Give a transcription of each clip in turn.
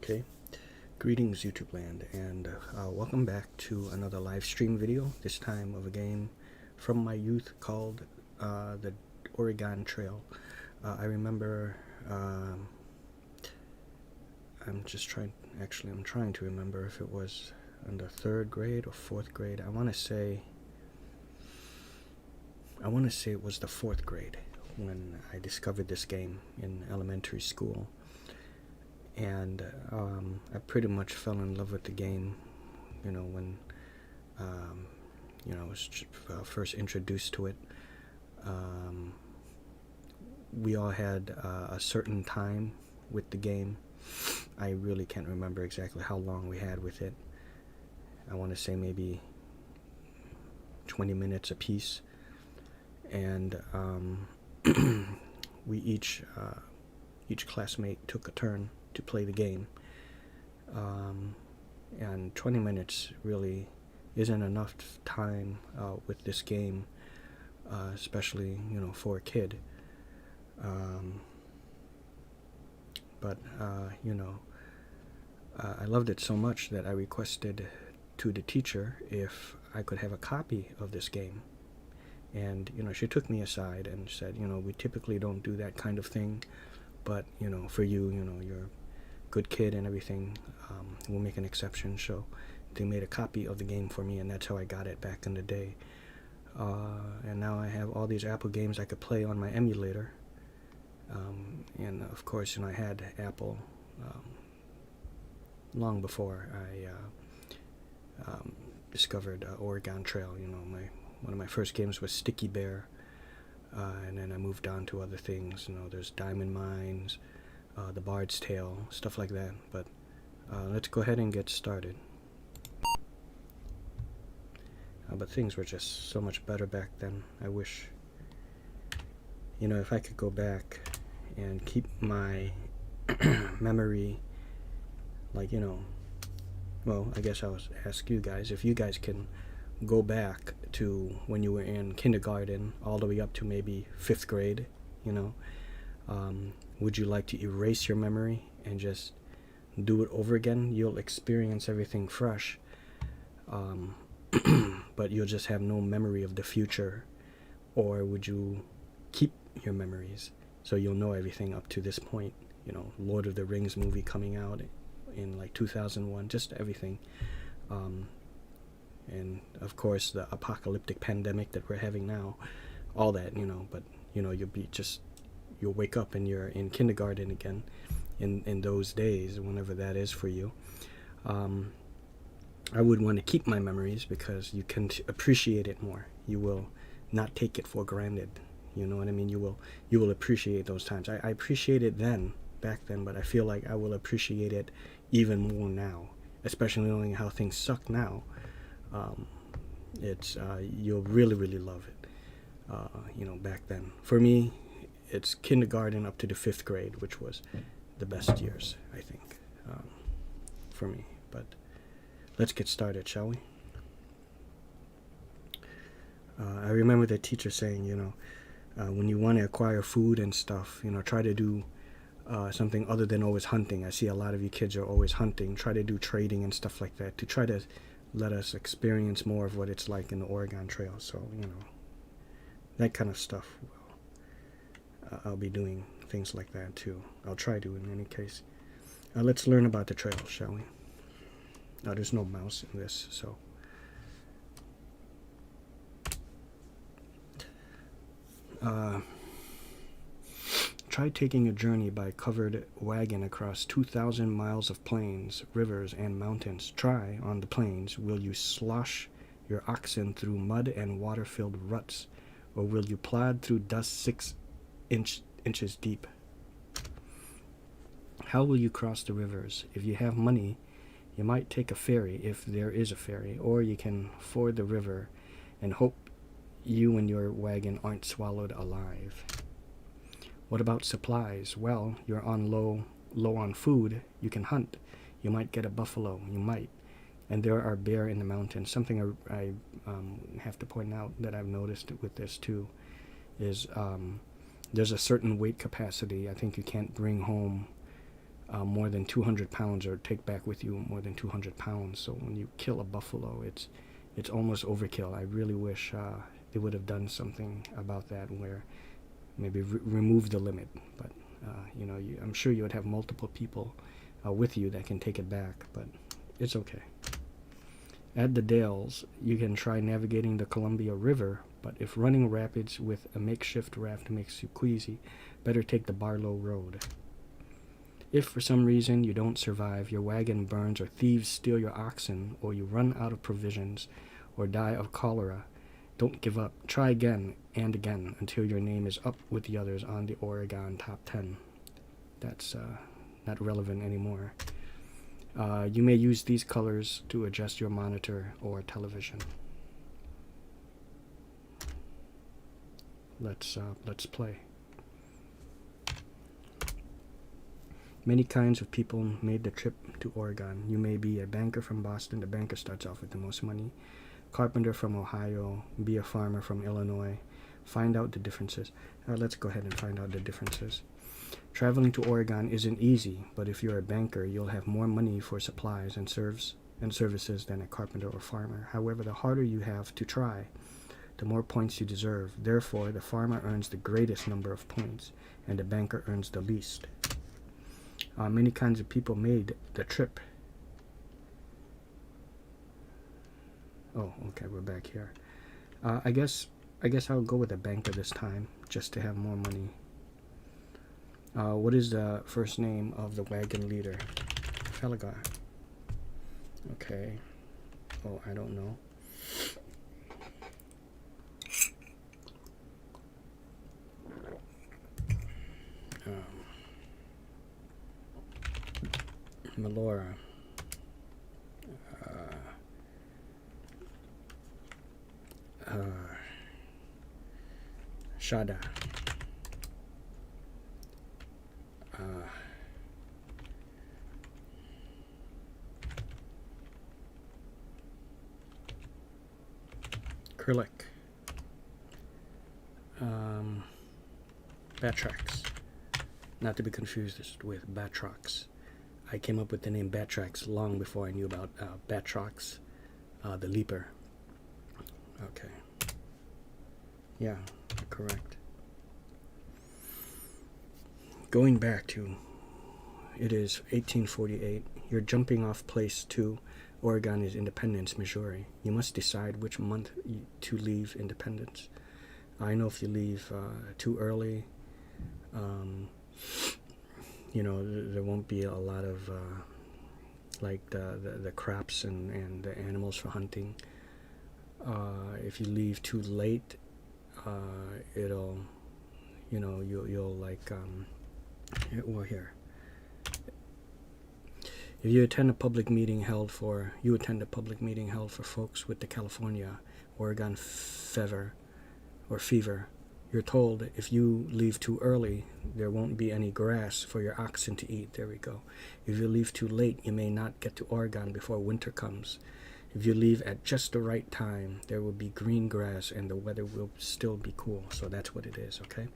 Okay, greetings YouTube land, and welcome back to another live stream video, this time of a game from my youth called the Oregon Trail. I remember, I'm trying to remember if it was in the 3rd grade or 4th grade. I want to say it was the 4th grade when I discovered this game in elementary school. And I pretty much fell in love with the game, when I was first introduced to it. We all had a certain time with the game. I really can't remember exactly how long we had with it. I want to say maybe 20 minutes apiece. And we each classmate took a turn to play the game, and 20 minutes really isn't enough time with this game, especially for a kid. But I loved it so much that I requested to the teacher if I could have a copy of this game. And she took me aside and said, we typically don't do that kind of thing, but for you, you're a good kid and everything, we'll make an exception. So they made a copy of the game for me, and that's how I got it back in the day. And now I have all these Apple games I could play on my emulator. And of course, I had Apple long before I discovered Oregon Trail. One of my first games was Sticky Bear, and then I moved on to other things. There's Diamond Mines, The Bard's Tale, stuff like that. But let's go ahead and get started. But things were just so much better back then. I wish, if I could go back and keep my memory, well, I guess I'll ask you guys if you guys can go back to when you were in kindergarten all the way up to maybe 5th grade. Would you like to erase your memory and just do it over again? You'll experience everything fresh, but you'll just have no memory of the future. Or would you keep your memories so you'll know everything up to this point? Lord of the Rings movie coming out in like 2001, just everything. And of course the apocalyptic pandemic that we're having now, all that, but you'll wake up and you're in kindergarten again in those days, whenever that is for you. I would want to keep my memories because you can appreciate it more. You will not take it for granted. You know what I mean? You will appreciate those times. I appreciate it back then, but I feel like I will appreciate it even more now, especially knowing how things suck now. You'll really love it. Back then, for me, it's kindergarten up to the 5th grade, which was the best years, I think, for me. But let's get started, shall we? I remember the teacher saying, when you want to acquire food and stuff, try to do something other than always hunting. I see a lot of you kids are always hunting. Try to do trading and stuff like that to try to let us experience more of what it's like in the Oregon Trail. So, that kind of stuff. I'll be doing things like that too. I'll try to, in any case. Let's learn about the trail, shall we? There's no mouse in this, so. Try taking a journey by covered wagon across 2,000 miles of plains, rivers, and mountains. Try, on the plains, will you slosh your oxen through mud and water-filled ruts, or will you plod through dust 6 inches deep? How will you cross the rivers? If you have money, you might take a ferry, if there is a ferry, or you can ford the river and hope you and your wagon aren't swallowed alive. What about supplies? Well, you're low on food. You can hunt. You might get a buffalo. You might. And there are bear in the mountains. Something I have to point out that I've noticed with this too is there's a certain weight capacity. I think you can't bring home more than 200 pounds, or take back with you more than 200 pounds. So when you kill a buffalo, it's almost overkill. I really wish they would have done something about that, where maybe remove the limit. But you know, I'm sure you would have multiple people with you that can take it back, but it's okay. At the Dales, you can try navigating the Columbia River, but if running rapids with a makeshift raft makes you queasy, better take the Barlow Road. If for some reason you don't survive, your wagon burns, or thieves steal your oxen, or you run out of provisions, or die of cholera, don't give up. Try again and again until your name is up with the others on the Oregon Top 10. That's not relevant anymore. You may use these colors to adjust your monitor or television. Let's play. Many kinds of people made the trip to Oregon. You may be a banker from Boston. The banker starts off with the most money. Carpenter from Ohio. Be a farmer from Illinois. Find out the differences. Let's go ahead and find out the differences. Traveling to Oregon isn't easy, but if you're a banker, you'll have more money for supplies and services than a carpenter or farmer. However, the harder you have to try, the more points you deserve. Therefore, the farmer earns the greatest number of points, and the banker earns the least. Many kinds of people made the trip. Oh, okay, we're back here. I guess I'll go with a banker this time, just to have more money. What is the first name of the wagon leader? Falagar. Okay. Oh, I don't know. Melora. Shada. Acrylic. Batrax. Not to be confused with Batrox. I came up with the name Batrax long before I knew about Batrox, the leaper. Okay. Yeah, correct. Going back to, it is 1848. You're jumping off place 2. Oregon is Independence, Missouri. You must decide which month to leave Independence. I know if you leave too early, you know, there won't be a lot of like the crops and the animals for hunting. If you leave too late, it'll, you know, you'll like well, here. If you attend a public meeting held for folks with the California, Oregon fever, you're told if you leave too early, there won't be any grass for your oxen to eat. There we go. If you leave too late, you may not get to Oregon before winter comes. If you leave at just the right time, there will be green grass and the weather will still be cool. So that's what it is, okay?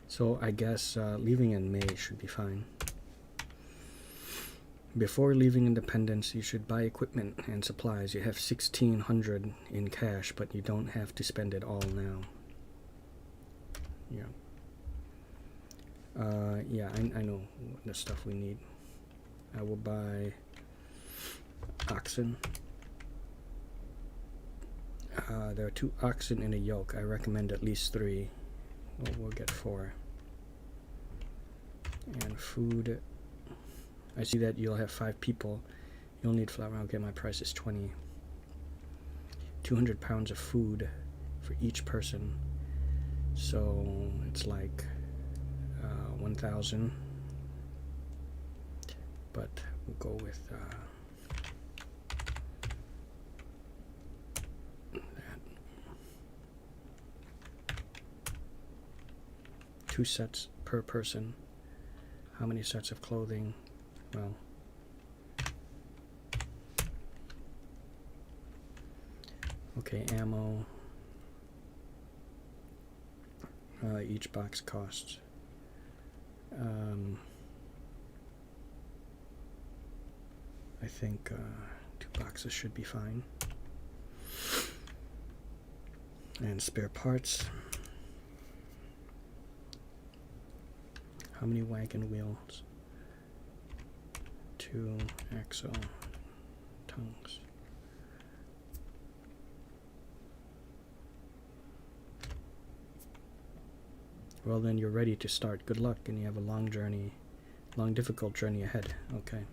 So I guess leaving in May should be fine. Before leaving Independence, you should buy equipment and supplies. You have $1,600 in cash, but you don't have to spend it all now. Yeah. Yeah, I know the stuff we need. I will buy oxen. There are 2 oxen in a yoke. I recommend at least 3. Well, we'll get 4. And food. I see that you'll have 5 people. You'll need flour. Okay, my price is 20. 200 pounds of food for each person. So it's like 1,000. But we'll go with that. 2 sets per person. How many sets of clothing? Well, okay, ammo. Each box costs I think 2 boxes should be fine. And spare parts. How many wagon wheels? 2 axle tongues. Well, then you're ready to start. Good luck, and you have a long journey, long difficult journey ahead. Okay.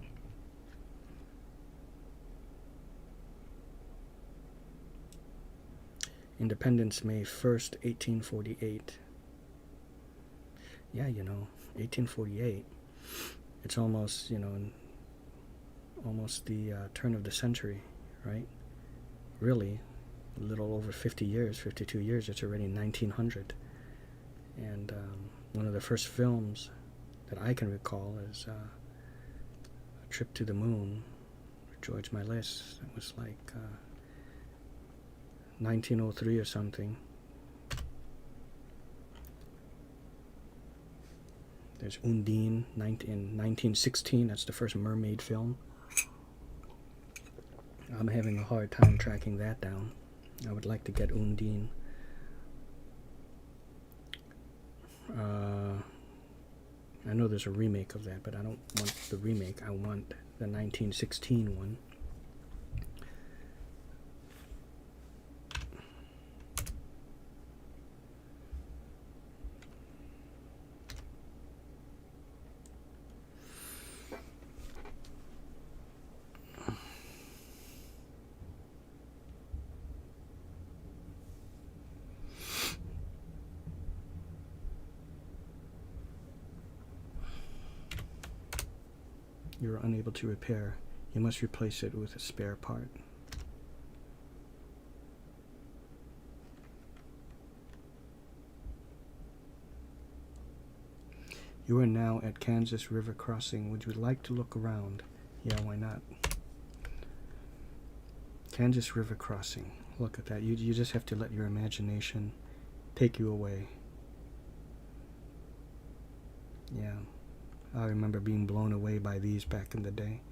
Independence, May 1st, 1848. Yeah, you know, 1848. It's almost, you know, almost the turn of the century, right? Really, a little over 50 years, 52 years. It's already 1900. And one of the first films that I can recall is A Trip to the Moon, George Méliès. It was like 1903 or something. There's Undine in 1916. That's the first mermaid film. I'm having a hard time tracking that down. I would like to get Undine. I know there's a remake of that, but I don't want the remake. I want the 1916 one. You're unable to repair. You must replace it with a spare part. You are now at Kansas River Crossing. Would you like to look around? Yeah, why not? Kansas River Crossing. Look at that. You just have to let your imagination take you away. Yeah. I remember being blown away by these back in the day.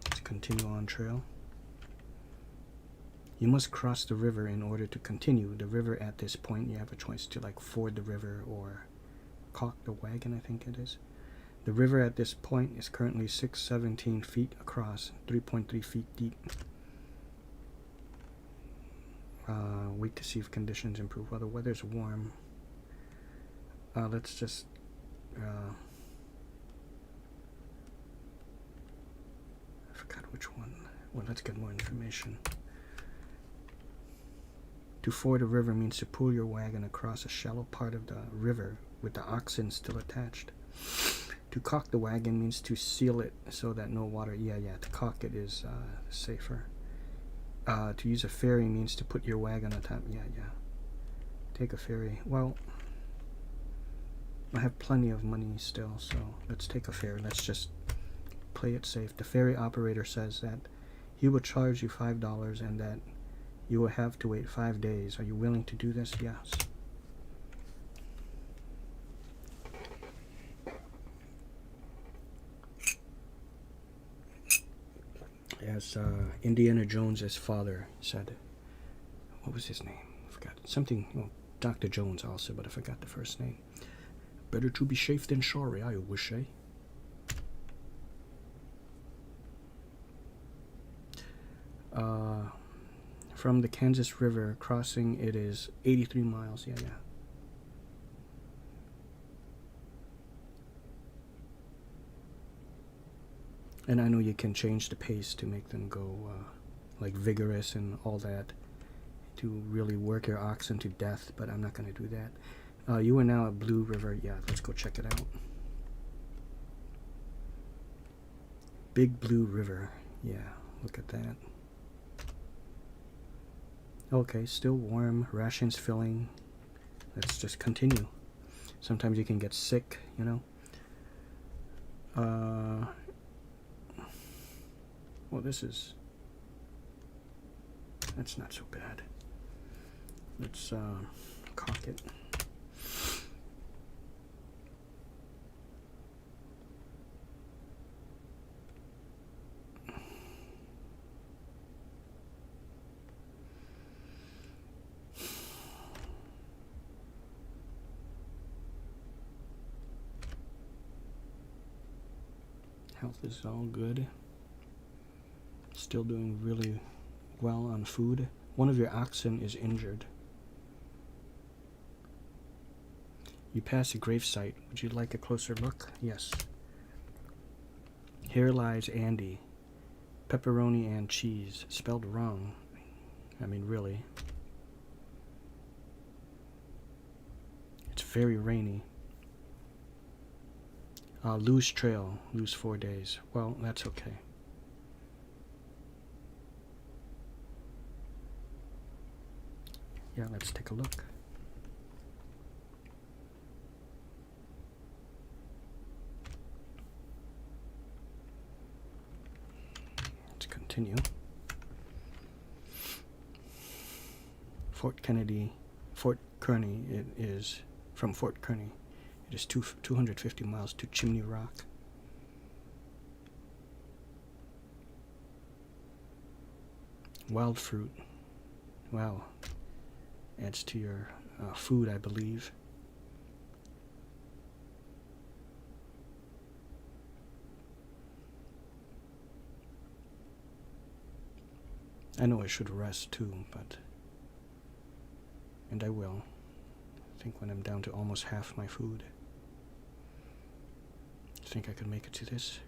Let's continue on trail. You must cross the river in order to continue. The river at this point, you have a choice to like ford the river or caulk the wagon, I think it is. The river at this point is currently 617 feet across, 3.3 feet deep. Wait to see if conditions improve. Well, the weather's warm. Let's just I forgot which one. Well, let's get more information. To ford a river means to pull your wagon across a shallow part of the river with the oxen still attached. To caulk the wagon means to seal it so that no water. Yeah, to caulk it is safer. To use a ferry means to put your wagon on top. Yeah. Take a ferry. Well, I have plenty of money still, so let's take a ferry. Let's just play it safe. The ferry operator says that he will charge you $5 and that you will have to wait 5 days. Are you willing to do this? Yes. As Indiana Jones's father said, what was his name? I forgot. Something, well, Dr. Jones also, but I forgot the first name. Better to be safe than sorry, I always say. From the Kansas River crossing, it is 83 miles. Yeah. And I know you can change the pace to make them go like vigorous and all that, to really work your oxen to death, but I'm not going to do that. You are now at Blue River. Yeah, let's go check it out. Big Blue River. Yeah, look at that. Okay, still warm, rations filling. Let's just continue. Sometimes you can get sick, you know. Well, that's not so bad. Let's caulk it. health is all good. Still doing really well on food. One of your oxen is injured. You passed a gravesite. Would you like a closer look? Yes. Here lies Andy. Pepperoni and cheese. Spelled wrong. I mean, really. It's very rainy. Lose trail. Lose 4 days. Well, that's okay. Yeah, let's take a look. Let's continue. Fort Kearny, it is from Fort Kearny. It is 250 miles to Chimney Rock. Wild fruit. Wow. Adds to your food, I believe. I know I should rest too, and I will. I think when I'm down to almost half my food. Think I could make it to this?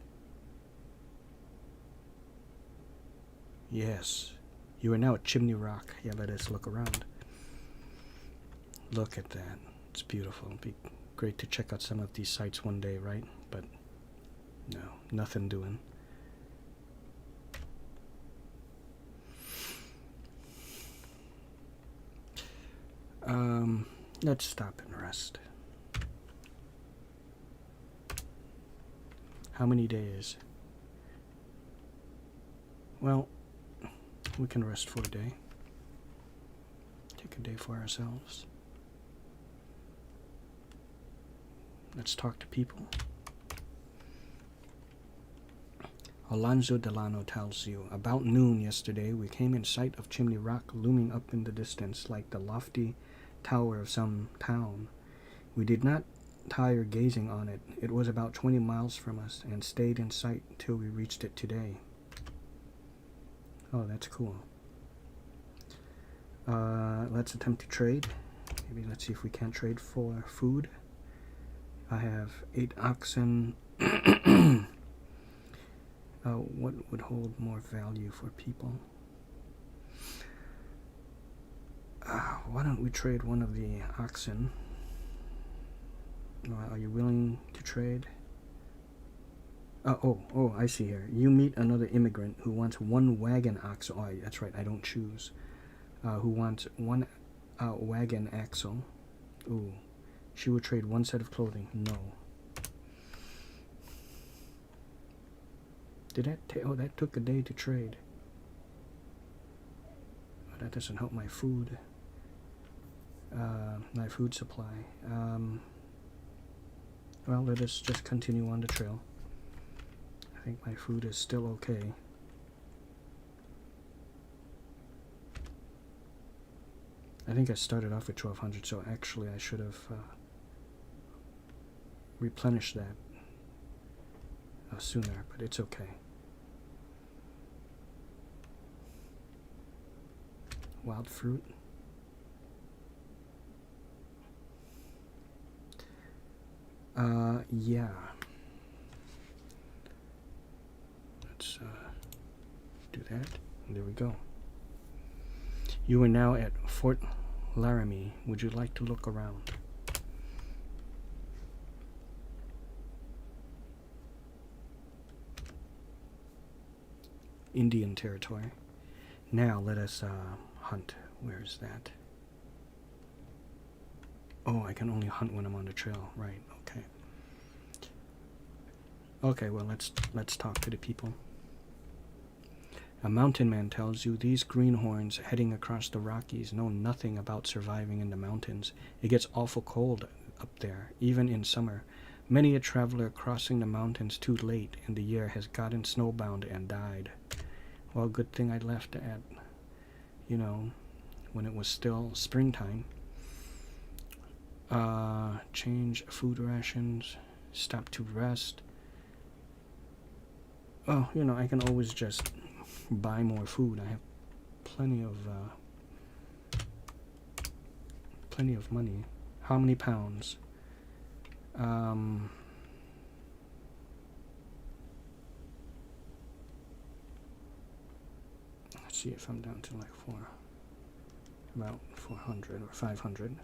Yes. You are now at Chimney Rock. Yeah, let us look around. Look at that. It's beautiful. It'd be great to check out some of these sites one day, right? But no, nothing doing. Let's stop and rest. How many days? Well, we can rest for a day. Take a day for ourselves. Let's talk to people. Alonzo Delano tells you, about noon yesterday, we came in sight of Chimney Rock looming up in the distance like the lofty tower of some town. We did not tire gazing on it. It was about 20 miles from us and stayed in sight till we reached it today. Oh, that's cool. Let's attempt to trade. Maybe let's see if we can't trade for food. I have 8 oxen. What would hold more value for people? Why don't we trade one of the oxen? Are you willing to trade? Oh, I see here. You meet another immigrant who wants 1 wagon axle. Oh, that's right, I don't choose. Who wants 1 wagon axle. Ooh. She would trade 1 set of clothing. No. Did that that took a day to trade. Oh, that doesn't help my food. My food supply. Well, let us just continue on the trail. I think my food is still okay. I think I started off with 1200, so actually I should have replenished that sooner, but it's okay. Wild fruit. Yeah. Let's do that. There we go. You are now at Fort Laramie. Would you like to look around? Indian territory. Now let us hunt. Where is that? Oh, I can only hunt when I'm on the trail. Right. Okay. Okay. Well, let's talk to the people. A mountain man tells you these greenhorns heading across the Rockies know nothing about surviving in the mountains. It gets awful cold up there, even in summer. Many a traveler crossing the mountains too late in the year has gotten snowbound and died. Well, good thing I left at, when it was still springtime. Change food rations, stop to rest. Oh, you know, I can always just buy more food. I have plenty of money. How many pounds? Let's see if I'm down to like about 400 or 500.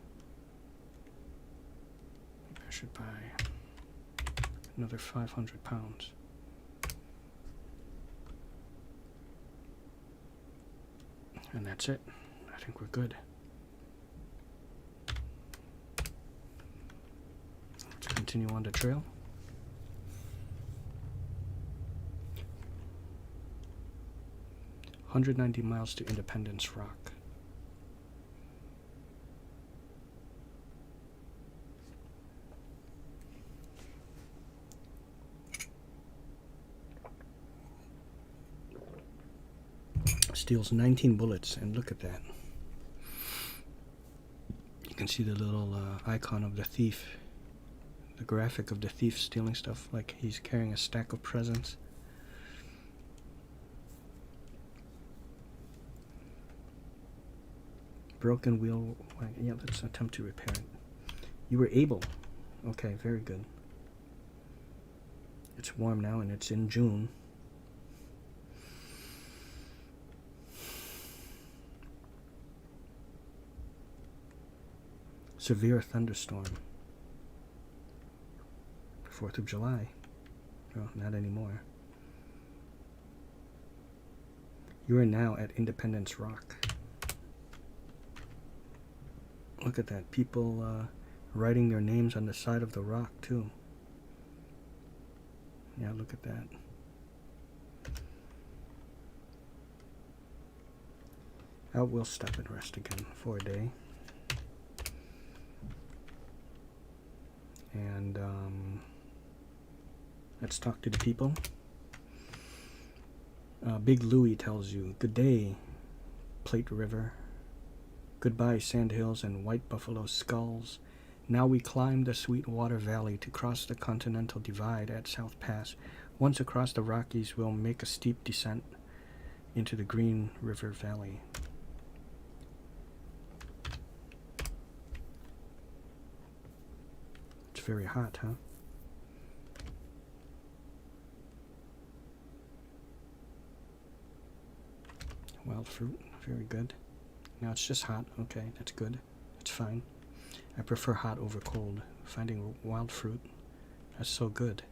Maybe I should buy another 500 pounds. And that's it. I think we're good. Let's continue on the trail. "190 miles to Independence Rock." Steals 19 bullets, and look at that. You can see the little icon of the thief, the graphic of the thief stealing stuff, like he's carrying a stack of presents. Broken wheel. Yeah, let's attempt to repair it. You were able. Okay, very good. It's warm now, and it's in June. Severe thunderstorm. 4th of July. Well, not anymore. You are now at Independence Rock. Look at that. People writing their names on the side of the rock, too. Yeah, look at that. I will stop and rest again for a day. And let's talk to the people. Big Louie tells you, "Good day, Plate River. Goodbye, Sandhills and White Buffalo Skulls. Now we climb the Sweetwater Valley to cross the Continental Divide at South Pass. Once across the Rockies, we'll make a steep descent into the Green River Valley." It's very hot, huh? Wild fruit, very good. Now it's just hot. Okay, that's good. That's fine. I prefer hot over cold. Finding wild fruit, that's so good.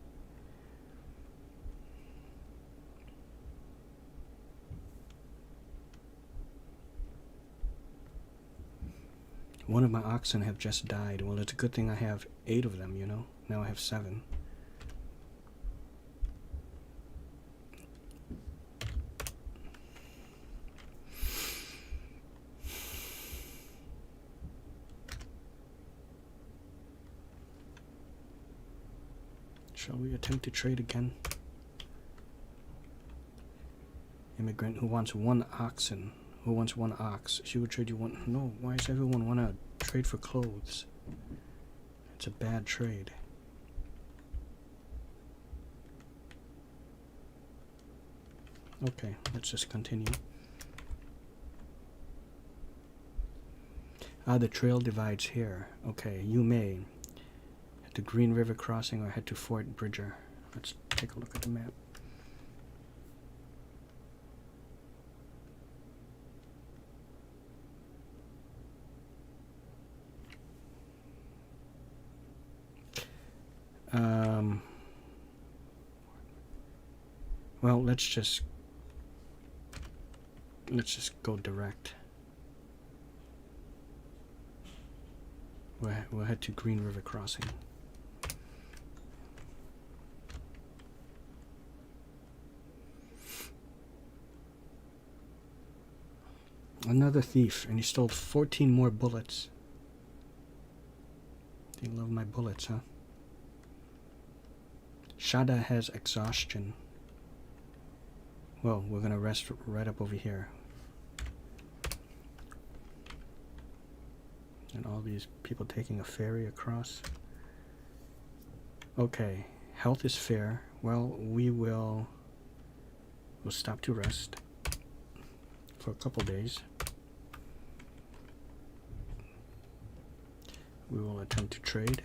One of my oxen have just died. Well, it's a good thing I have 8 of them, you know. Now I have 7. Shall we attempt to trade again? Immigrant who wants 1 oxen. Who wants 1 ox? She would trade you 1. No, why does everyone want to trade for clothes? It's a bad trade. Okay, let's just continue. The trail divides here. Okay, you may head to Green River Crossing or head to Fort Bridger. Let's take a look at the map. Well, let's just go direct. We'll head to Green River Crossing. Another thief, and he stole 14 more bullets. They love my bullets, huh? Shada has exhaustion. Well, we're gonna rest right up over here. And all these people taking a ferry across. Okay, health is fair. Well, we will We'll stop to rest for a couple days. We will attempt to trade.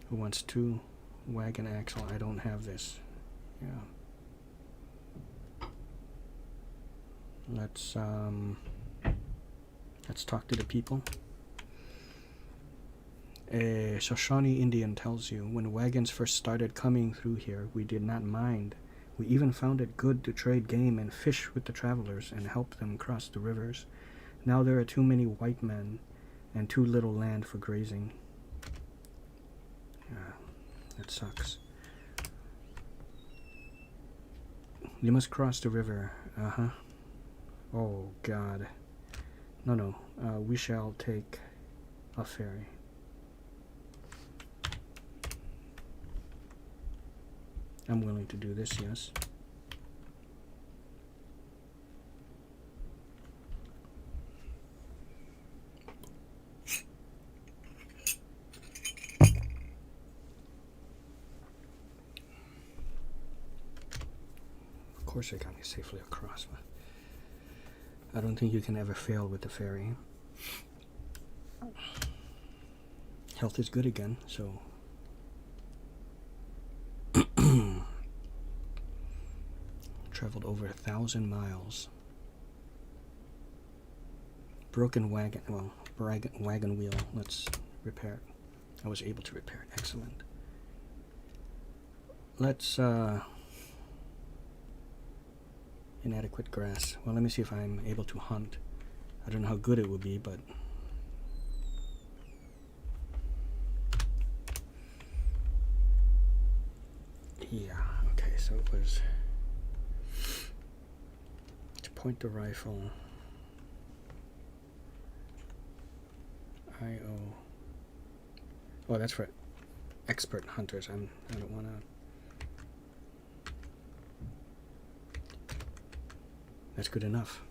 Who wants 2 wagon axle? I don't have this. Yeah. Let's talk to the people. A Shoshone Indian tells you, when wagons first started coming through here, we did not mind. We even found it good to trade game and fish with the travelers and help them cross the rivers. Now there are too many white men and too little land for grazing. Yeah, that sucks. You must cross the river. Uh-huh. Oh, God. No. We shall take a ferry. I'm willing to do this, yes. Of course they got me safely across, but I don't think you can ever fail with the ferry. Health is good again, so traveled over 1,000 miles. Broken wagon, well, wagon wheel. Let's repair it. I was able to repair it. Excellent. Let's inadequate grass. Well, let me see if I'm able to hunt. I don't know how good it will be, but yeah. Okay, so it was to point the rifle. Oh, that's for expert hunters. I don't want to. That's good enough,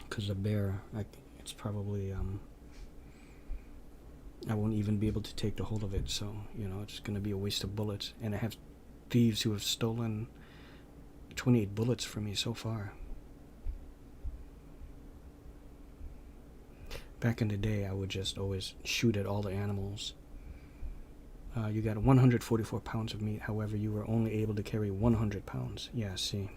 because the bear, it's probably I won't even be able to take the hold of it, so it's going to be a waste of bullets. And I have thieves who have stolen 28 bullets from me so far. Back in the day, I would just always shoot at all the animals. You got 144 pounds of meat, however, you were only able to carry 100 pounds. Yeah, see.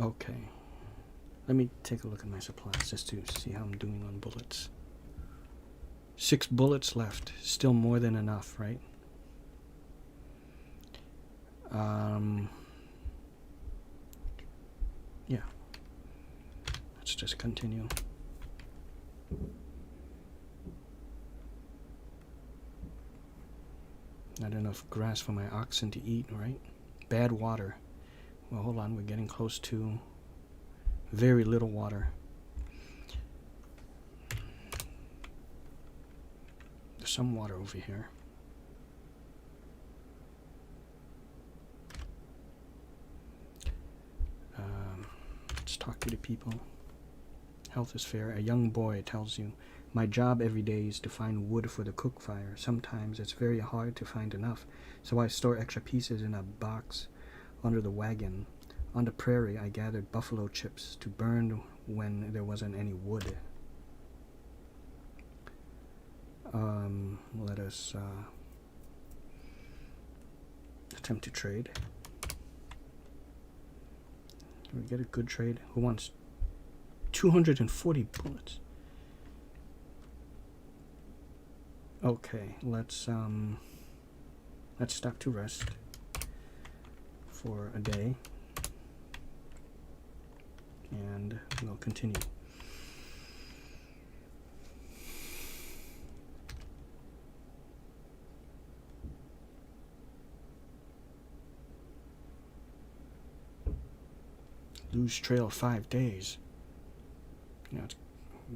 Okay. Let me take a look at my supplies just to see how I'm doing on bullets. 6 bullets left. Still more than enough, right? Yeah. Let's just continue. Not enough grass for my oxen to eat, right? Bad water. Well, hold on. We're getting close to very little water. There's some water over here. Let's talk to the people. Health is fair. A young boy tells you, my job every day is to find wood for the cook fire. Sometimes it's very hard to find enough, so I store extra pieces in a box under the wagon. On the prairie, I gathered buffalo chips to burn when there wasn't any wood. Let us attempt to trade. Can we get a good trade? Who wants 240 bullets? Okay, let's stop to rest for a day, and we'll continue. Lose trail 5 days. We're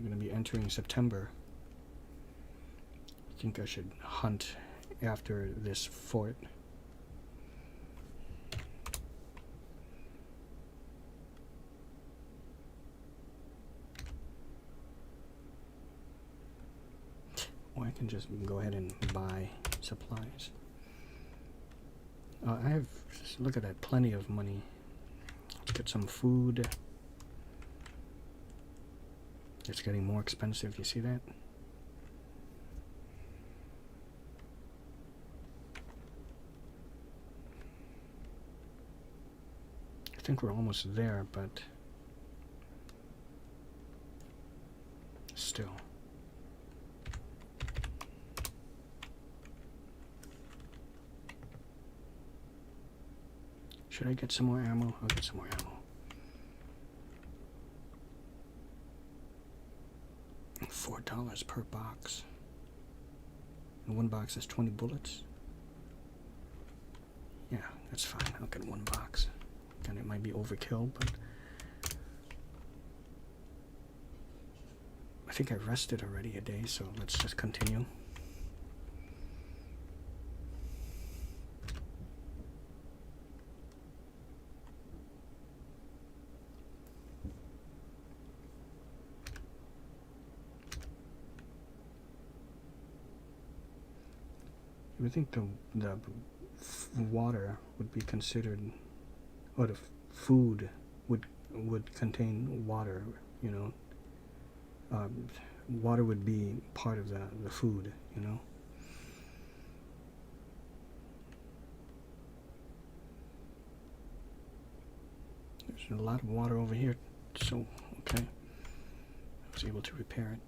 going to be entering September. I think I should hunt after this fort. Or I can just go ahead and buy supplies. I have, look at that, plenty of money. Let's get some food. It's getting more expensive, you see that? I think we're almost there, but still. Should I get some more ammo? I'll get some more ammo. $4 per box. And one box has 20 bullets. Yeah, that's fine. I'll get one box. And it might be overkill, but I think I rested already a day, so let's just continue. You would think the water would be considered, or the food would contain water, you know. Water would be part of the food, you know. There's a lot of water over here, so okay. I was able to repair it.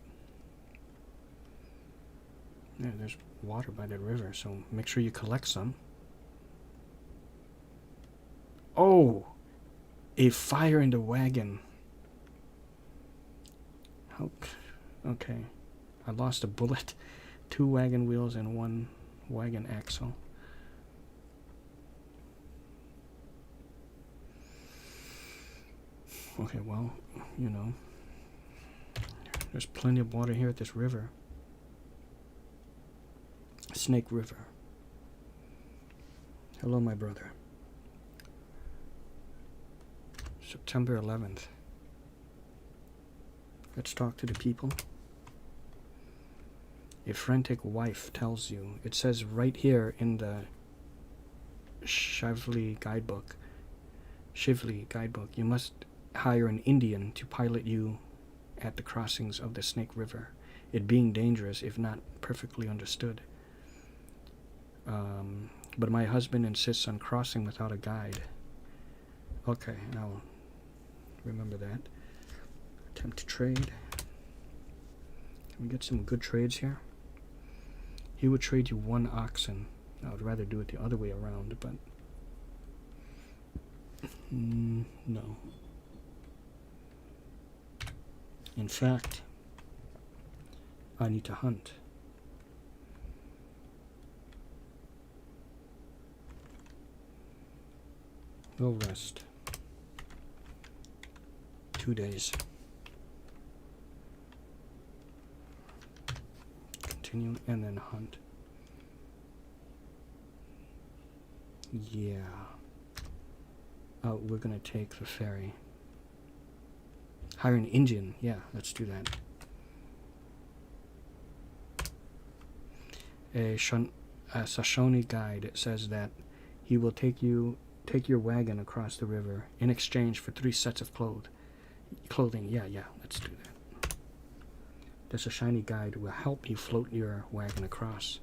Yeah, there's water by that river, so make sure you collect some. Oh! A fire in the wagon. Okay. I lost a bullet, 2 wagon wheels, and 1 wagon axle. Okay, well, you know, there's plenty of water here at this river. Snake River. Hello, my brother. September 11th. Let's talk to the people. A frantic wife tells you, it says right here in the Shively guidebook, you must hire an Indian to pilot you at the crossings of the Snake River, it being dangerous if not perfectly understood. But my husband insists on crossing without a guide. Okay, I'll remember that. Attempt to trade. Can we get some good trades here? He would trade you 1 oxen. I would rather do it the other way around, but no. In fact, I need to hunt. No rest. 2 days. Continue and then hunt. Yeah. Oh, we're gonna take the ferry. Hire an Indian. Yeah, let's do that. A Shoshone guide says that he will take your wagon across the river in exchange for 3 sets of clothing. Yeah, let's do that. The Shoshone guide will help you float your wagon across.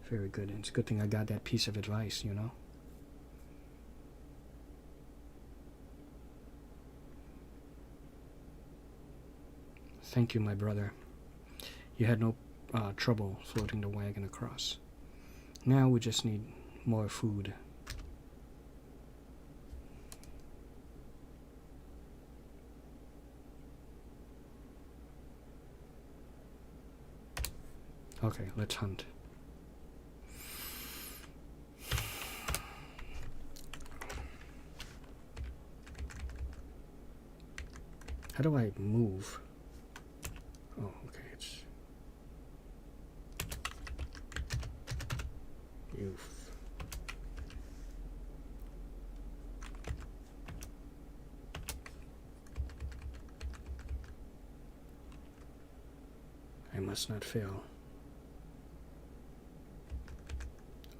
Very good. It's a good thing I got that piece of advice, you know. Thank you, my brother. You had no trouble floating the wagon across. Now we just need more food. Okay, let's hunt. How do I move? Oh, okay, it's... Youth. I must not fail.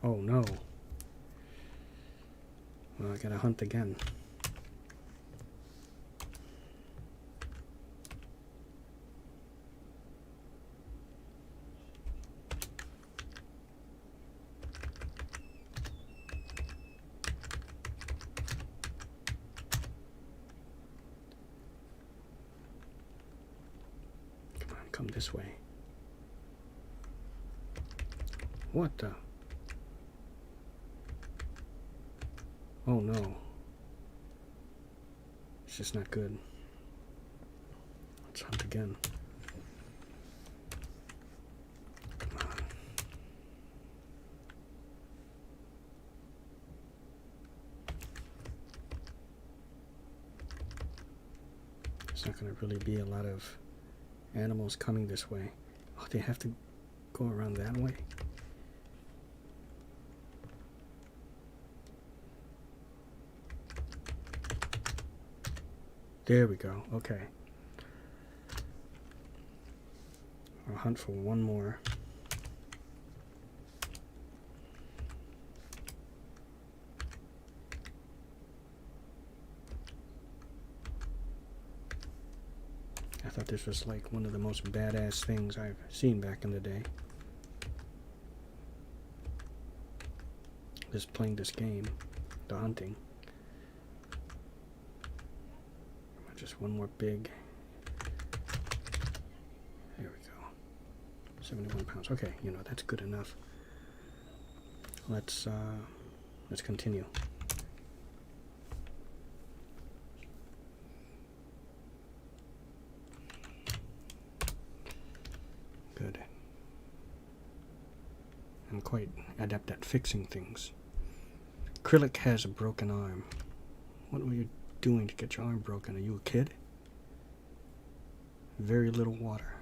Oh no. Well, I gotta hunt again. Come on, come this way. What the? Oh no. It's just not good. Let's hunt again. Come on. There's not going to really be a lot of animals coming this way. Oh, they have to go around that way? There we go. Okay. I'll hunt for one more. I thought this was like one of the most badass things I've seen back in the day. Just playing this game, the hunting. Just one more big. There we go. 71 pounds. Okay, you know, that's good enough. Let's continue. Good. I'm quite adept at fixing things. Acrylic has a broken arm. What were you doing to get your arm broken? Are you a kid? Very little water.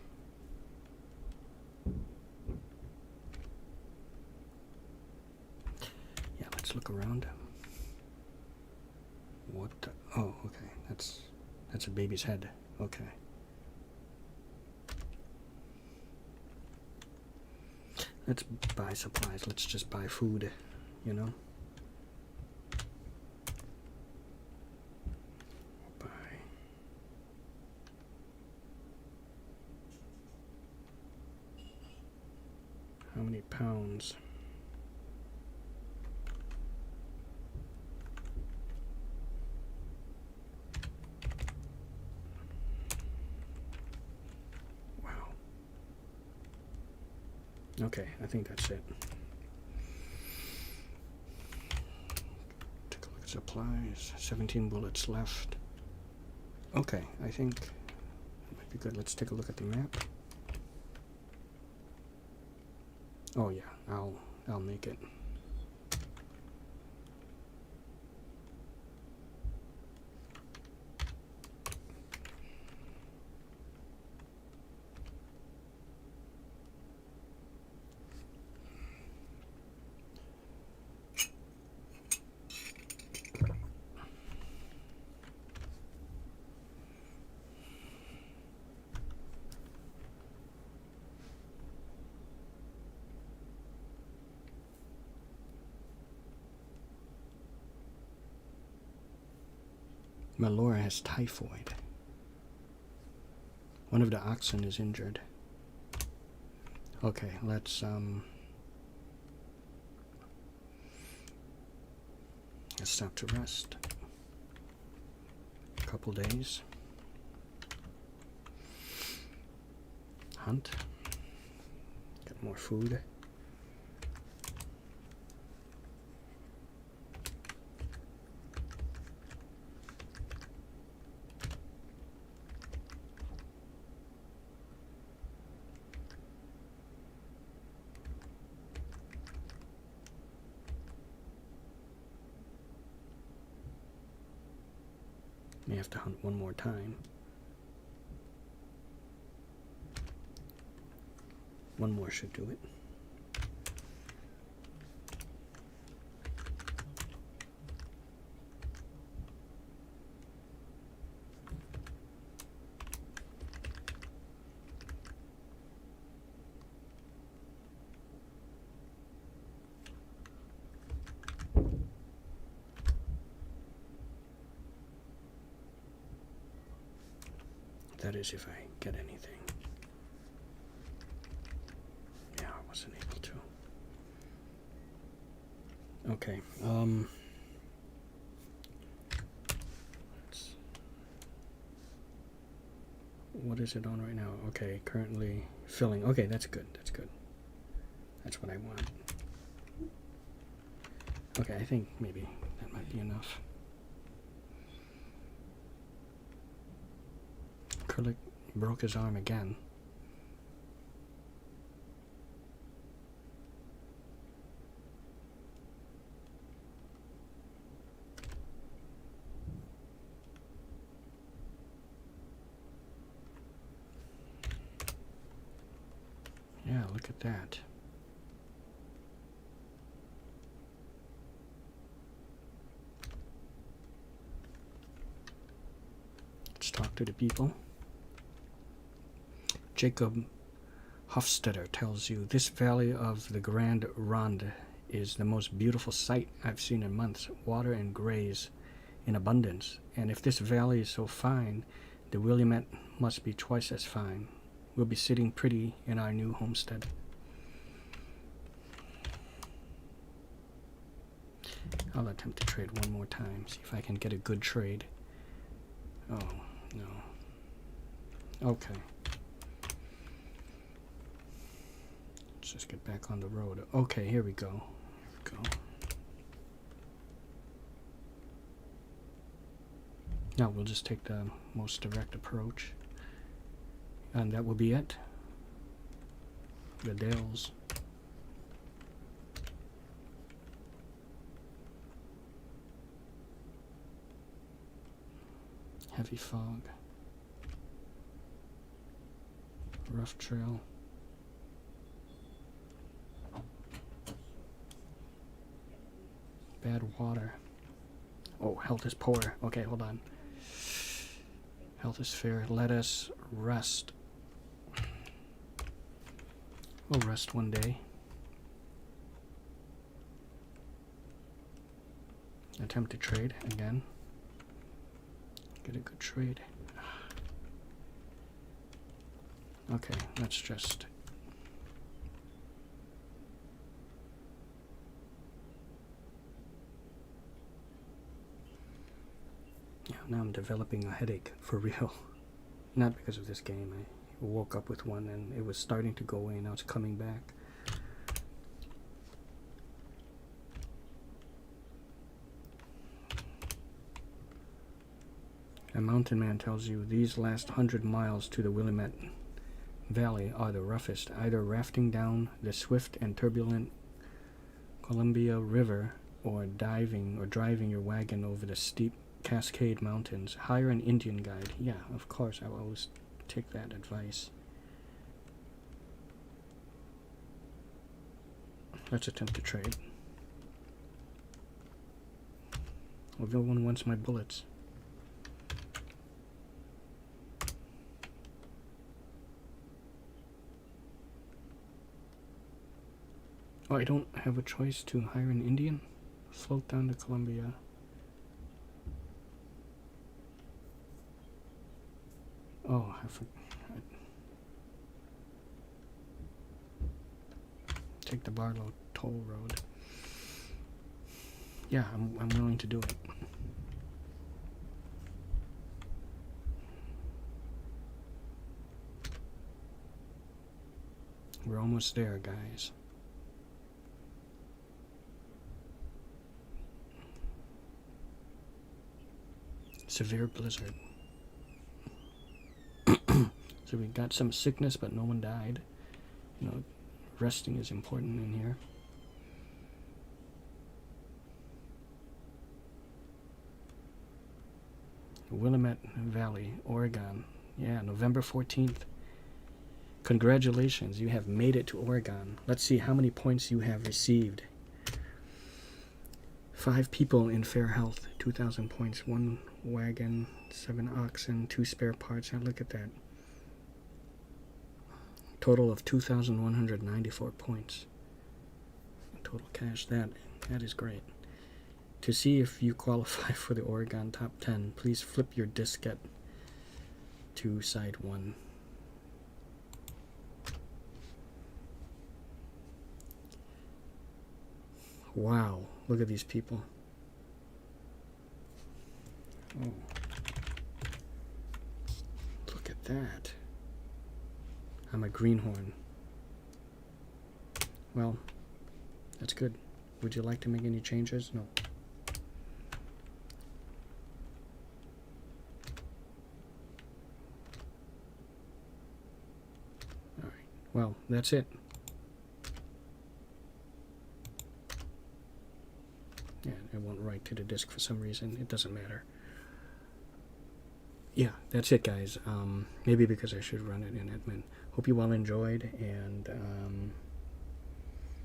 Yeah, let's look around. What the? Oh, okay. That's a baby's head. Okay. Let's buy supplies. Let's just buy food, you know? How many pounds? Wow. Okay, I think that's it. Take a look at supplies. 17 bullets left. Okay, I think that might be good. Let's take a look at the map. Oh yeah, I'll make it. Malora has typhoid. One of the oxen is injured. Okay, let's stop to rest. A couple days. Hunt. Get more food. May have to hunt one more time. One more should do it. That is, if I get anything. Yeah, I wasn't able to. Okay. What is it on right now? Okay, currently filling. Okay, that's good. That's good. That's what I want. Okay, I think maybe that might be enough. Acrylic broke his arm again. Yeah, look at that. Let's talk to the people. Jacob Hofstetter tells you, this valley of the Grande Ronde is the most beautiful sight I've seen in months. Water and grays in abundance. And if this valley is so fine, the Willamette must be twice as fine. We'll be sitting pretty in our new homestead. I'll attempt to trade one more time, see if I can get a good trade. Oh, no. Okay. Let's just get back on the road. Okay, here we go. Here we go. Now we'll just take the most direct approach. And that will be it. The Dells. Heavy fog. Rough trail. Bad water. Oh, health is poor. Okay, hold on. Health is fair. Let us rest. We'll rest one day. Attempt to trade again. Get a good trade. Okay, let's just... Yeah, now I'm developing a headache, for real. Not because of this game. I woke up with one and it was starting to go away, now it's coming back. A mountain man tells you these last 100 miles to the Willamette Valley are the roughest, either rafting down the swift and turbulent Columbia River or driving your wagon over the steep Cascade Mountains. Hire an Indian guide. Yeah, of course, I will always take that advice. Let's attempt to trade. Everyone wants my bullets. Oh, I don't have a choice to hire an Indian? Float down to Columbia. Oh, I forgot. Take the Barlow Toll Road. Yeah, I'm willing to do it. We're almost there, guys. Severe blizzard. So we got some sickness, but no one died. You know, resting is important in here. Willamette Valley, Oregon. Yeah, November 14th. Congratulations, you have made it to Oregon. Let's see how many points you have received. 5 people in fair health, 2,000 points. 1 wagon, 7 oxen, 2 spare parts. Now look at that. Total of 2,194 points. Total cash. That is great. To see if you qualify for the Oregon top 10, please flip your diskette to side 1. Wow, look at these people. Oh, look at that. I'm a greenhorn. Well, that's good. Would you like to make any changes? No. All right. Well, that's it. Yeah, it won't write to the disk for some reason. It doesn't matter. Yeah, that's it, guys. Maybe because I should run it in admin. Hope you all enjoyed, and